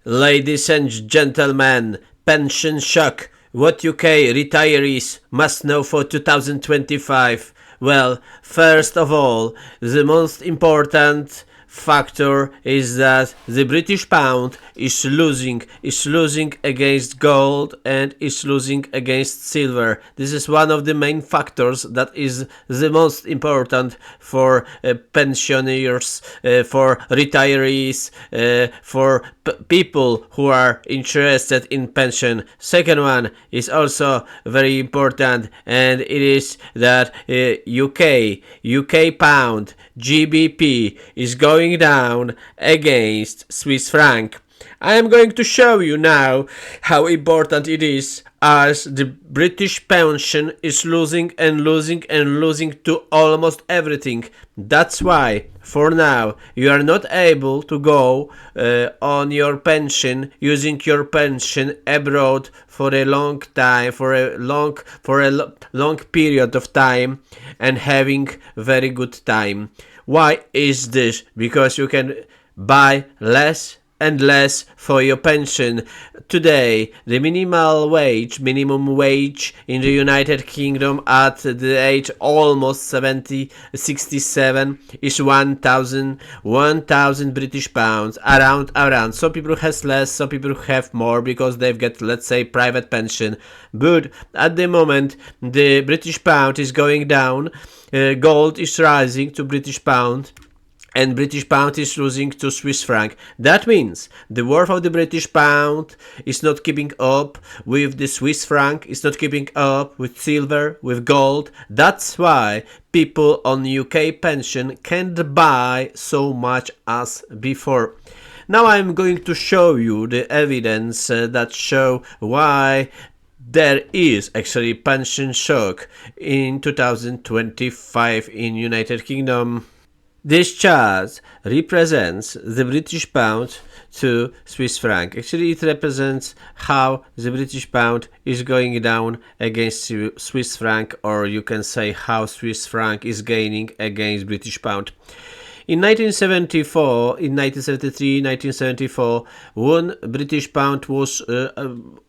Ladies and gentlemen, pension shock. What UK retirees must know for 2025. Well, first of all, the most important factor is that the British pound is losing against gold and is losing against silver. This is one of the main factors that is the most important for pensioners, for retirees, for people who are interested in pension. Second one is also very important, and it is that UK pound GBP is going down against Swiss franc. I am going to show you now how important it is, as the British pension is losing to almost everything. That's why for now you are not able to go on your pension, using your pension abroad for a long time, for a long period of time, and having very good time. Why is this? Because you can buy less and less for your pension. Today, the minimum wage in the United Kingdom at the age almost 67 is 1,000 British pounds, around. Some people has less, some people have more because they've got, let's say, private pension. But at the moment, the British pound is going down, gold is rising to British pound, and British pound is losing to Swiss franc. That means the worth of the British pound is not keeping up with the Swiss franc, is not keeping up with silver, with gold. That's why people on UK pension can't buy so much as before. Now I'm going to show you the evidence that show why there is actually pension shock in 2025 in United Kingdom. This chart represents the British pound to Swiss franc. Actually, it represents how the British pound is going down against Swiss franc, or you can say how Swiss franc is gaining against British pound. In 1973, 1974, one British pound was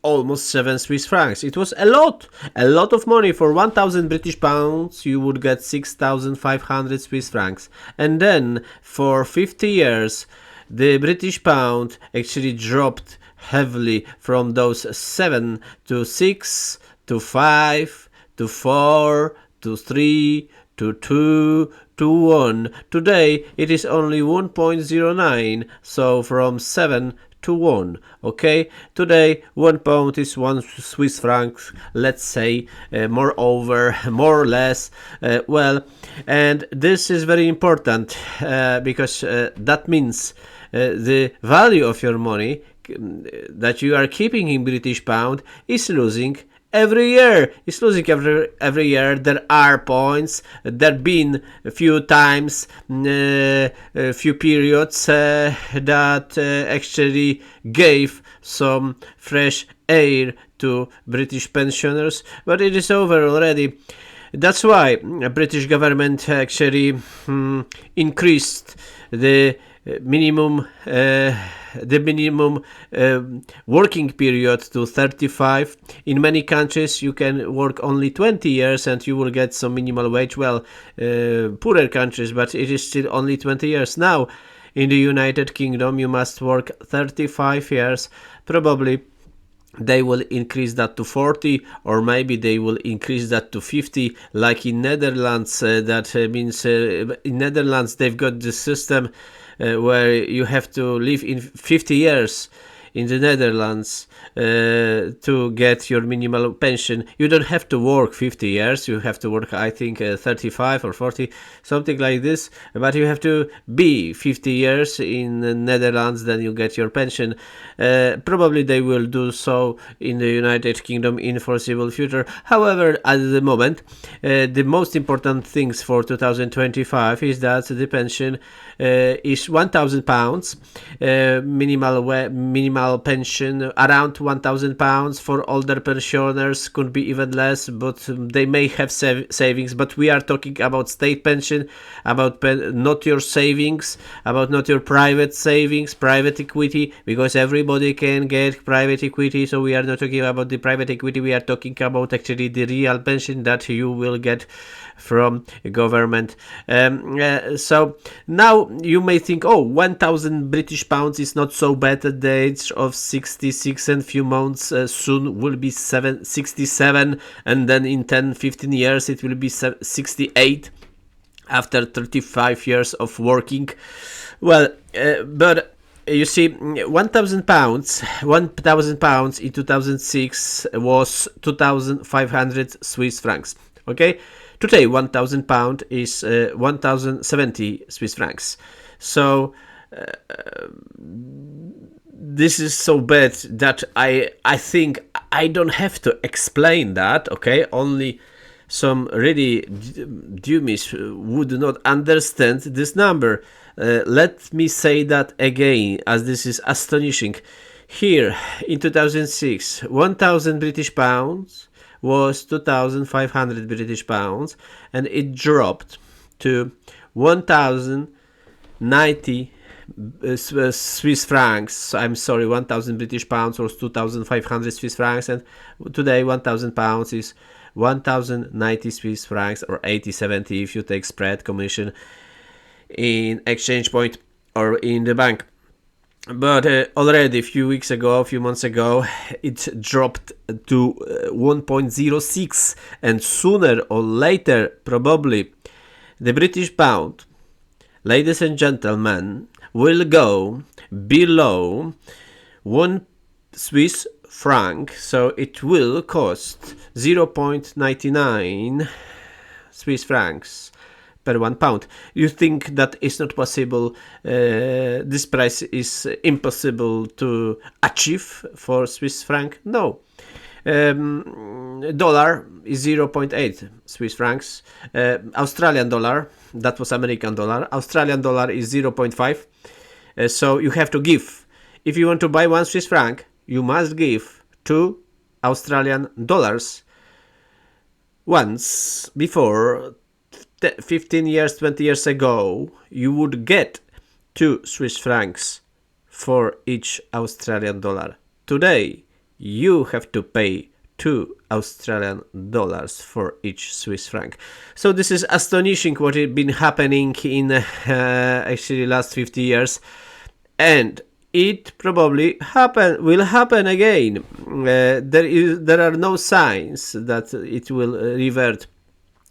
almost 7 Swiss francs. It was a lot of money. For 1,000 British pounds, you would get 6,500 Swiss francs. And then, for 50 years, the British pound actually dropped heavily from those 7 to 6 to 5 to 4 to 3 to 2 to 1. Today it is only 1.09, so from 7 to 1. Okay, today 1 pound is 1 Swiss franc, let's say, more or less. And this is very important because that means the value of your money that you are keeping in British pound is losing every year. It's losing every year. There are points. There been a few times, a few periods that actually gave some fresh air to British pensioners, but it is over already. That's why the British government actually increased the minimum working period to 35. In many countries you can work only 20 years and you will get some minimal wage. Poorer countries, but it is still only 20 years. Now in the United Kingdom you must work 35 years. Probably they will increase that to 40, or maybe they will increase that to 50, like in Netherlands. That means in Netherlands they've got this system where you have to live in 50 years in the Netherlands to get your minimal pension. You don't have to work 50 years. You have to work, I think, 35 or 40, something like this. But you have to be 50 years in the Netherlands, then you get your pension. Probably they will do so in the United Kingdom in foreseeable future. However, at the moment, the most important things for 2025 is that the pension is £1,000 minimum minimal pension around £1,000. For older pensioners could be even less, but they may have savings. But we are talking about state pension, about not your savings, about not your private savings, private equity, because everybody can get private equity. So we are not talking about the private equity, we are talking about actually the real pension that you will get from government. So now you may think, oh, 1,000 British pounds is not so bad at the age of 66, and few months soon will be 67, and then in 10-15 years it will be 68 after 35 years of working. Well, but you see, £1,000 in 2006 was 2,500 Swiss francs. Okay, today £1,000 is 1,070 Swiss francs. So this is so bad that I think I don't have to explain that. Okay, only some really dummies would not understand this number. Let me say that again, as this is astonishing. Here in 2006, 1,000 British pounds was 2,500 British pounds, and it dropped to 1,090 Swiss francs. I'm sorry, 1,000 British pounds was 2,500 Swiss francs, and today 1,000 pounds is 1,090 Swiss francs, or 80-70 if you take spread commission in exchange point or in the bank. But already a few months ago, it dropped to 1.06, and sooner or later, probably, the British pound, ladies and gentlemen, will go below 1 Swiss franc, so it will cost 0.99 Swiss francs per 1 pound. You think that is not possible? This price is impossible to achieve for Swiss franc? No. Dollar is 0.8 Swiss francs. Australian dollar, that was American dollar. Australian dollar is 0.5. So you have to give. If you want to buy 1 Swiss franc, you must give 2 Australian dollars. Once before, 15 years, 20 years ago, you would get 2 Swiss francs for each Australian dollar. Today, you have to pay 2 Australian dollars for each Swiss franc. So this is astonishing what has been happening in actually last 50 years, and it probably will happen again. There are no signs that it will revert.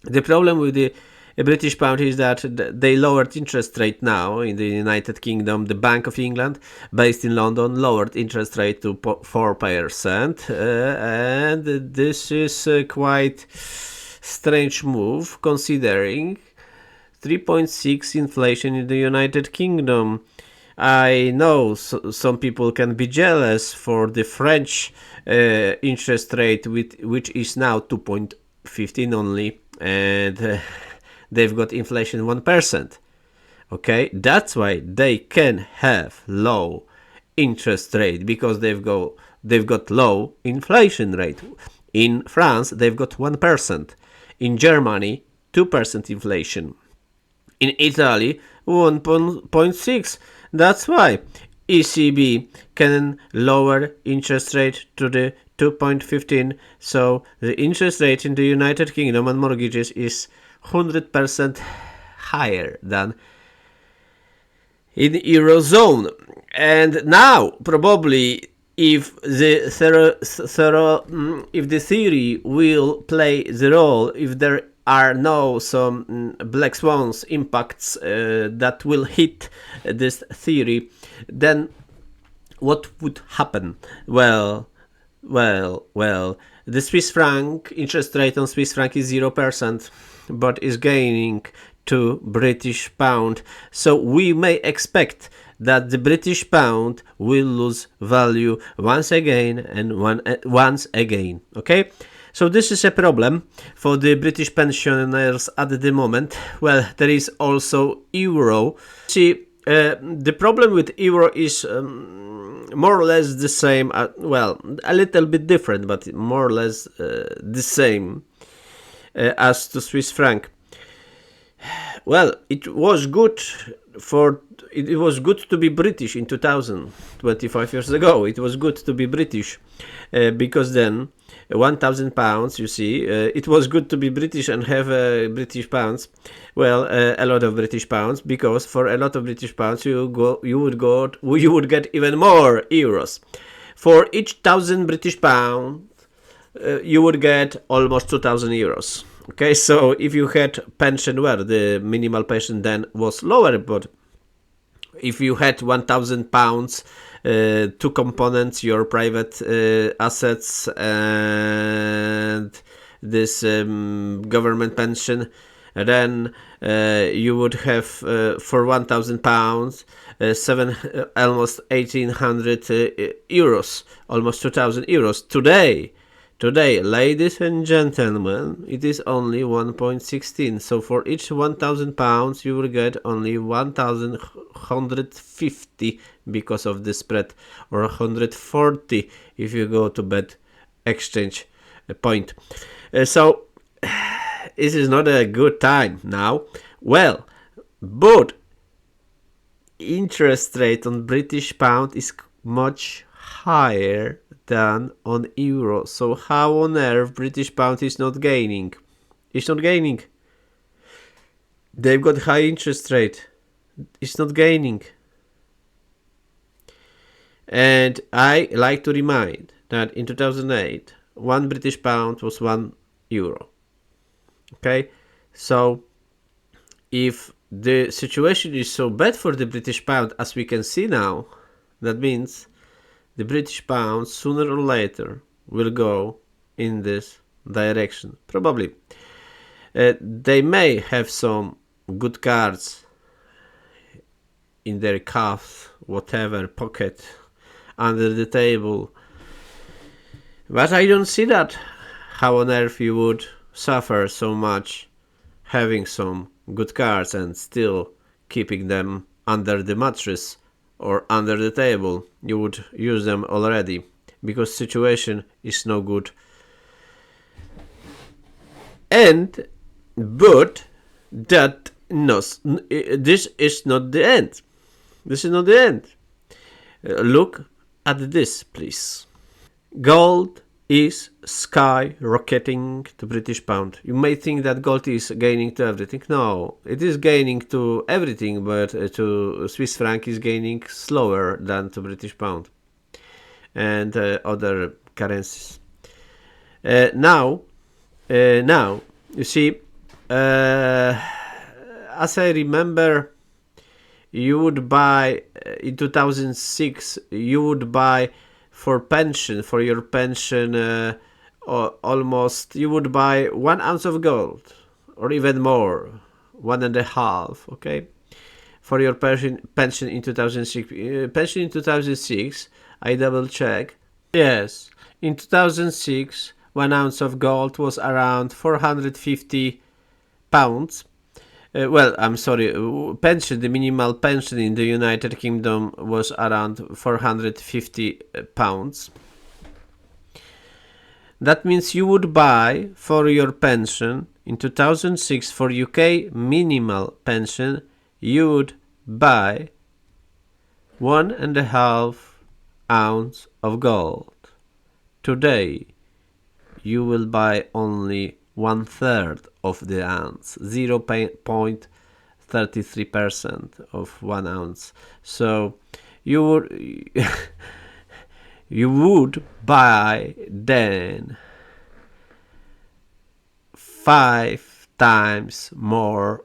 The problem with the British pound is that they lowered interest rate now in the United Kingdom. The Bank of England, based in London, lowered interest rate to 4%, and this is a quite strange move considering 3.6 inflation in the United Kingdom. I know some people can be jealous for the French interest rate, which is now 2.15 only, and they've got inflation 1%. Okay, that's why they can have low interest rate, because they've got low inflation rate. In France, they've got 1%. In Germany, 2% inflation. In Italy, 1.6. That's why ECB can lower interest rate to the 2.15. So the interest rate in the United Kingdom on mortgages is 100% higher than in the Eurozone. And now, probably, if the theory will play the role, if there are no some black swans impacts that will hit this theory, then what would happen? Well, the Swiss franc interest rate on Swiss franc is 0%, but is gaining to British pound. So we may expect that the British pound will lose value once again. Okay? So this is a problem for the British pensioners at the moment. Well, there is also euro. See, the problem with euro is more or less the same, well, a little bit different, but more or less the same as to Swiss franc. Well, it was good for it was good to be British in 2000, 25 years ago. It was good to be British because then 1,000 pounds, you see, it was good to be British and have British pounds. Well, a lot of British pounds, because for a lot of British pounds you would get even more euros. For each 1,000 British pound, you would get almost 2,000 euros. Okay, so if you had pension where the minimal pension then was lower, but if you had 1,000 pounds, two components, your private assets and this government pension, then you would have for 1,000 pounds almost 1,800 euros, almost 2,000 euros. Today, ladies and gentlemen, it is only 1.16. So for each 1,000 pounds, you will get only 1,150 because of the spread, or 140 if you go to bad exchange point. So this is not a good time now. Well, but interest rate on British pound is much higher than on euro. So how on earth British pound is not gaining? It's not gaining. They've got high interest rate. It's not gaining. And I like to remind that in 2008, 1 British pound was 1 euro. Okay? So if the situation is so bad for the British pound as we can see now, that means the British pound sooner or later will go in this direction. Probably. They may have some good cards in their cuff, whatever, pocket, under the table. But I don't see that. How on earth you would suffer so much having some good cards and still keeping them under the mattress or under the table. You would use them already, because situation is no good. But this is not the end. This is not the end. Look at this, please. Gold is skyrocketing to British pound. You may think that gold is gaining to everything. No, it is gaining to everything, but to Swiss franc is gaining slower than to British pound and other currencies. Now, you see, as I remember, you would buy in 2006. You would buy for your pension, almost you would buy 1 ounce of gold, or even more, 1.5. Okay, for your pension in 2006. Pension in 2006, I double check. Yes, in 2006, 1 ounce of gold was around 450 pounds. I'm sorry, pension, the minimal pension in the United Kingdom was around 450 pounds. That means you would buy for your pension in 2006, for UK minimal pension, you would buy 1.5 ounce of gold. Today, you will buy only 1/3 of the ounce, 0.33% of 1 ounce. So you would buy then 5 times more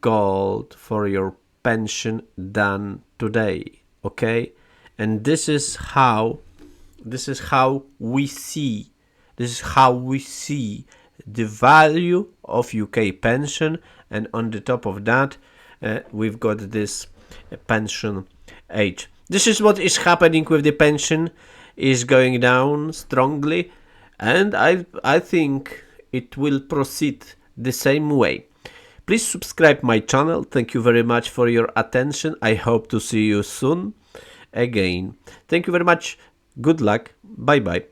gold for your pension than today. Okay, and this is how we see the value of UK pension. And on the top of that, we've got this pension age. This is what is happening with the pension, is going down strongly, and I think it will proceed the same way. Please subscribe my channel. Thank you very much for your attention. I hope to see you soon. again. Thank you very much. Good luck. Bye bye.